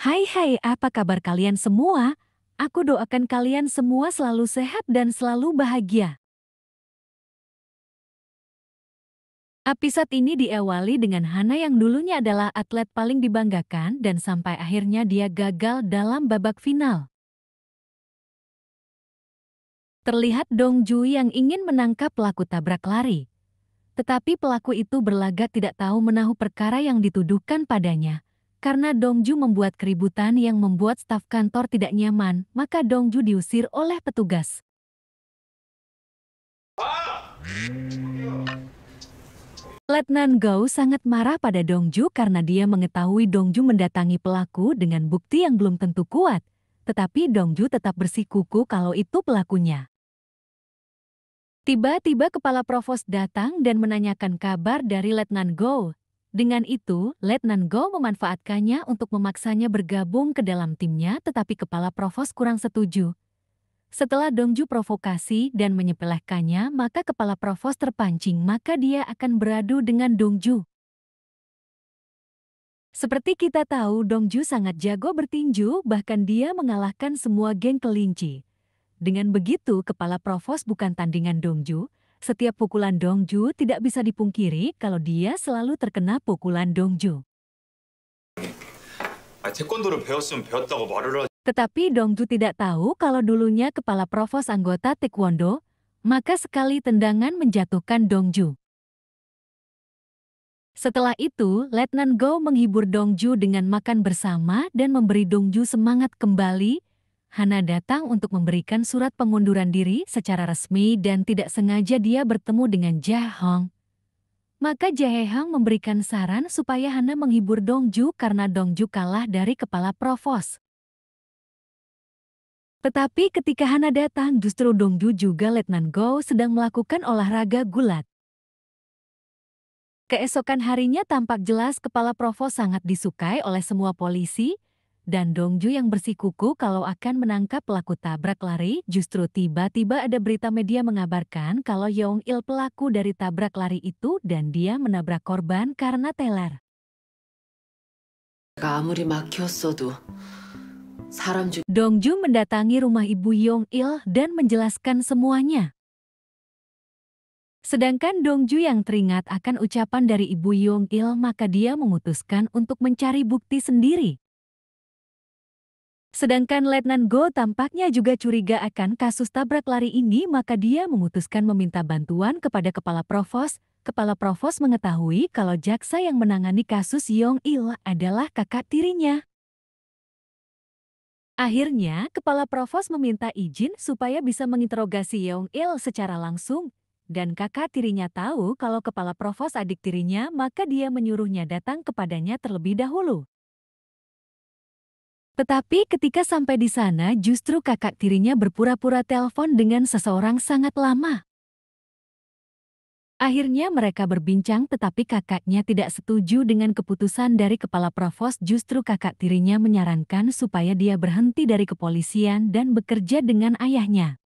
Hai, apa kabar kalian semua? Aku doakan kalian semua selalu sehat dan selalu bahagia. Episode ini diawali dengan Hana yang dulunya adalah atlet paling dibanggakan dan sampai akhirnya dia gagal dalam babak final. Terlihat Dongju yang ingin menangkap pelaku tabrak lari. Tetapi pelaku itu berlagak tidak tahu menahu perkara yang dituduhkan padanya. Karena Dongju membuat keributan yang membuat staf kantor tidak nyaman, maka Dongju diusir oleh petugas. Letnan Gao sangat marah pada Dongju karena dia mengetahui Dongju mendatangi pelaku dengan bukti yang belum tentu kuat. Tetapi Dongju tetap bersikuku kalau itu pelakunya. Tiba-tiba kepala provos datang dan menanyakan kabar dari Letnan Gao. Dengan itu, Letnan Gao memanfaatkannya untuk memaksanya bergabung ke dalam timnya, tetapi kepala provos kurang setuju. Setelah Dongju provokasi dan menyepelekannya, maka kepala provos terpancing, maka dia akan beradu dengan Dongju. Seperti kita tahu, Dongju sangat jago bertinju, bahkan dia mengalahkan semua geng kelinci. Dengan begitu, kepala provos bukan tandingan Dongju. Setiap pukulan Dongju tidak bisa dipungkiri kalau dia selalu terkena pukulan Dongju. 태권도를 배웠으면 배웠다고 말을 하지. Tetapi Dongju tidak tahu kalau dulunya kepala provos anggota taekwondo, maka sekali tendangan menjatuhkan Dongju. Setelah itu, Letnan Gao menghibur Dongju dengan makan bersama dan memberi Dongju semangat kembali. Hana datang untuk memberikan surat pengunduran diri secara resmi dan tidak sengaja dia bertemu dengan Jae Hong. Maka Jae Hong memberikan saran supaya Hana menghibur Dongju karena Dongju kalah dari kepala provos. Tetapi ketika Hana datang, justru Dongju juga Letnan Gao sedang melakukan olahraga gulat. Keesokan harinya tampak jelas kepala provos sangat disukai oleh semua polisi, dan Dongju yang bersikuku kalau akan menangkap pelaku tabrak lari, justru tiba-tiba ada berita media mengabarkan kalau Yeong Il pelaku dari tabrak lari itu dan dia menabrak korban karena teler. 아무리 막혔어도 사람 중 Dongju mendatangi rumah ibu Yeong Il dan menjelaskan semuanya. Sedangkan Dongju yang teringat akan ucapan dari ibu Yeong Il, maka dia memutuskan untuk mencari bukti sendiri. Sedangkan Letnan Gao tampaknya juga curiga akan kasus tabrak lari ini, maka dia memutuskan meminta bantuan kepada kepala provos. Kepala provos mengetahui kalau jaksa yang menangani kasus Yeong Il adalah kakak tirinya. Akhirnya, kepala provos meminta izin supaya bisa menginterogasi Yeong Il secara langsung. Dan kakak tirinya tahu kalau kepala provos adik tirinya, maka dia menyuruhnya datang kepadanya terlebih dahulu. Tetapi ketika sampai di sana, justru kakak tirinya berpura-pura telepon dengan seseorang sangat lama. Akhirnya mereka berbincang, tetapi kakaknya tidak setuju dengan keputusan dari kepala provos. Justru kakak tirinya menyarankan supaya dia berhenti dari kepolisian dan bekerja dengan ayahnya.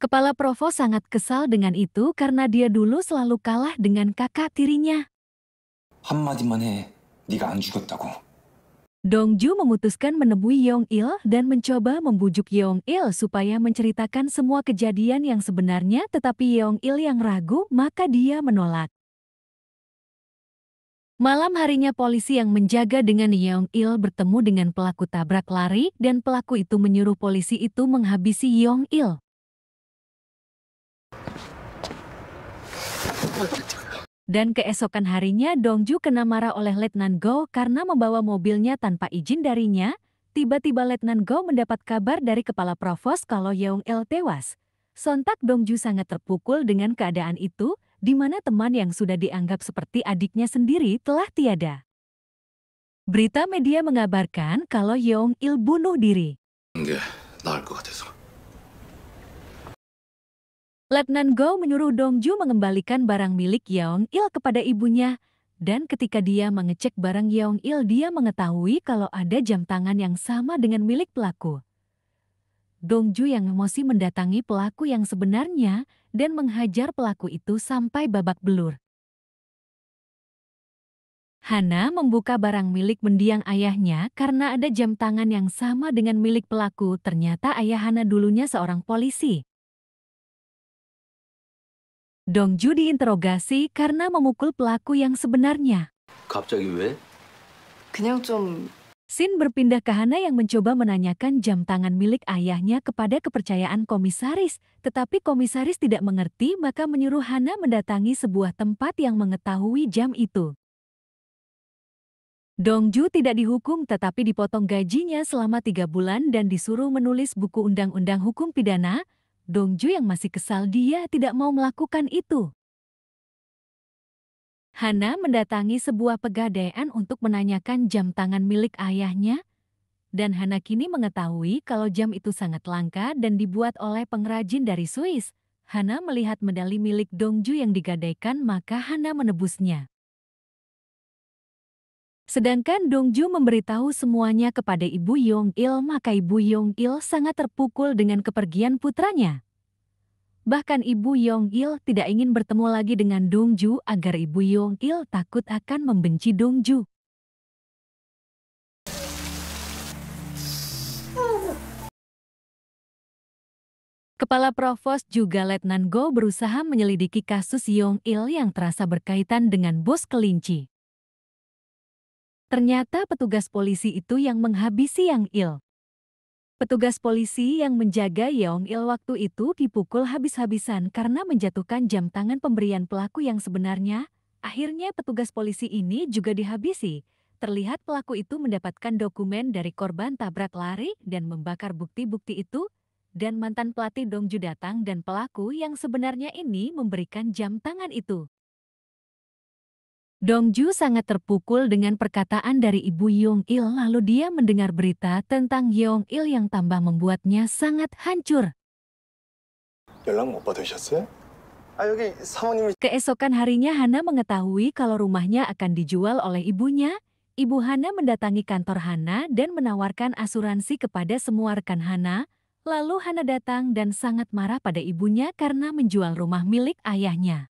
Kepala provos sangat kesal dengan itu karena dia dulu selalu kalah dengan kakak tirinya. 한마디만 해. 네가 안 죽였다고. Dongju memutuskan menemui Yeong Il dan mencoba membujuk Yeong Il supaya menceritakan semua kejadian yang sebenarnya, tetapi Yeong Il yang ragu, maka dia menolak. Malam harinya polisi yang menjaga dengan Yeong Il bertemu dengan pelaku tabrak lari dan pelaku itu menyuruh polisi itu menghabisi Yeong Il. Dan keesokan harinya Dongju kena marah oleh Letnan Gao karena membawa mobilnya tanpa izin darinya. Tiba-tiba Letnan Gao mendapat kabar dari kepala provos kalau Yeong Il tewas. Sontak Dongju sangat terpukul dengan keadaan itu, di mana teman yang sudah dianggap seperti adiknya sendiri telah tiada. Berita media mengabarkan kalau Yeong Il bunuh diri. 게 나을 것 같아서. Letnan Gao menyuruh Dongju mengembalikan barang milik Yeong Il kepada ibunya, dan ketika dia mengecek barang Yeong Il, dia mengetahui kalau ada jam tangan yang sama dengan milik pelaku. Dongju yang emosi mendatangi pelaku yang sebenarnya dan menghajar pelaku itu sampai babak belur. Hana membuka barang milik mendiang ayahnya karena ada jam tangan yang sama dengan milik pelaku. Ternyata ayah Hana dulunya seorang polisi. Dongju diinterogasi karena memukul pelaku yang sebenarnya. 갑자기 왜? 그냥 좀 Sin berpindah ke Hana yang mencoba menanyakan jam tangan milik ayahnya kepada kepercayaan komisaris. Tetapi komisaris tidak mengerti maka menyuruh Hana mendatangi sebuah tempat yang mengetahui jam itu. Dongju tidak dihukum tetapi dipotong gajinya selama 3 bulan dan disuruh menulis buku undang-undang hukum pidana. Dongju yang masih kesal dia tidak mau melakukan itu. Hana mendatangi sebuah pegadaian untuk menanyakan jam tangan milik ayahnya. Dan Hana kini mengetahui kalau jam itu sangat langka dan dibuat oleh pengrajin dari Swiss. Hana melihat medali milik Dongju yang digadaikan maka Hana menebusnya. Sedangkan Dongju memberitahu semuanya kepada Ibu Yong-il maka Ibu Yong-il sangat terpukul dengan kepergian putranya. Bahkan Ibu Yong-il tidak ingin bertemu lagi dengan Dongju agar Ibu Yong-il takut akan membenci Dongju. Kepala Provos juga Letnan Go berusaha menyelidiki kasus Yong-il yang terasa berkaitan dengan bos kelinci. Ternyata petugas polisi itu yang menghabisi Yang-il. Petugas polisi yang menjaga Yong-il waktu itu dipukul habis-habisan karena menjatuhkan jam tangan pemberian pelaku yang sebenarnya. Akhirnya petugas polisi ini juga dihabisi. Terlihat pelaku itu mendapatkan dokumen dari korban tabrak lari dan membakar bukti-bukti itu. Dan mantan pelatih Dongju datang dan pelaku yang sebenarnya ini memberikan jam tangan itu. Dongju sangat terpukul dengan perkataan dari Ibu Yong-il lalu dia mendengar berita tentang Yong-il yang tambah membuatnya sangat hancur. 연락 못 받으셨어요? 아 여기 사모님이 Keesokan harinya Hana mengetahui kalau rumahnya akan dijual oleh ibunya. Ibu Hana mendatangi kantor Hana dan menawarkan asuransi kepada semua rekan Hana. Lalu Hana datang dan sangat marah pada ibunya karena menjual rumah milik ayahnya.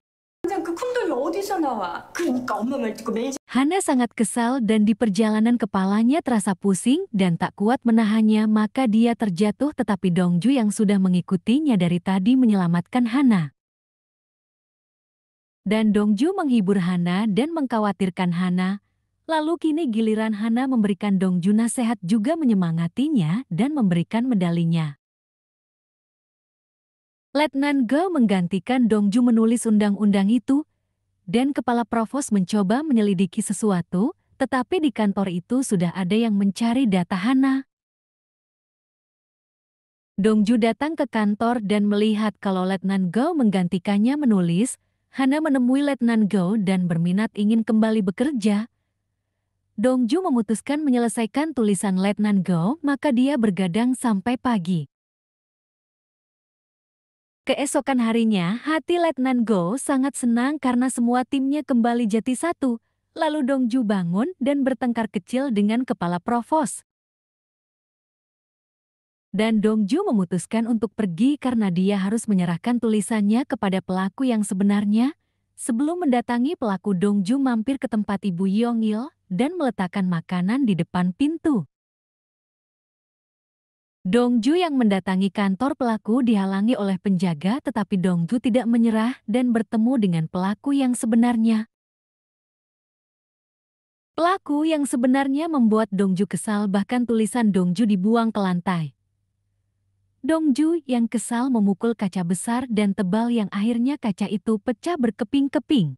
당장 그 큰 돈이 어디서 나와? 그러니까 엄마 말 듣고 매니저 Hana sangat kesal dan di perjalanan kepalanya terasa pusing dan tak kuat menahannya maka dia terjatuh tetapi Dongju yang sudah mengikutinya dari tadi menyelamatkan Hana. Dan Dongju menghibur Hana dan mengkhawatirkan Hana. Lalu kini giliran Hana memberikan Dongju nasihat juga menyemangatinya dan memberikan medalinya. Letnan Go menggantikan Dongju menulis undang-undang itu. Dan kepala provos mencoba menyelidiki sesuatu, tetapi di kantor itu sudah ada yang mencari data Hana. Dongju datang ke kantor dan melihat kalau Letnan Go menggantikannya menulis. Hana menemui Letnan Go dan berminat ingin kembali bekerja. Dongju memutuskan menyelesaikan tulisan Letnan Go, maka dia bergadang sampai pagi. Keesokan harinya, hati Letnan Go sangat senang karena semua timnya kembali jadi satu. Lalu Dongju bangun dan bertengkar kecil dengan kepala provos. Dan Dongju memutuskan untuk pergi karena dia harus menyerahkan tulisannya kepada pelaku yang sebenarnya. Sebelum mendatangi pelaku, Dongju mampir ke tempat Ibu Yong-il dan meletakkan makanan di depan pintu. Dongju yang mendatangi kantor pelaku dihalangi oleh penjaga tetapi Dongju tidak menyerah dan bertemu dengan pelaku yang sebenarnya. Pelaku yang sebenarnya membuat Dongju kesal bahkan tulisan Dongju dibuang ke lantai. Dongju yang kesal memukul kaca besar dan tebal yang akhirnya kaca itu pecah berkeping-keping.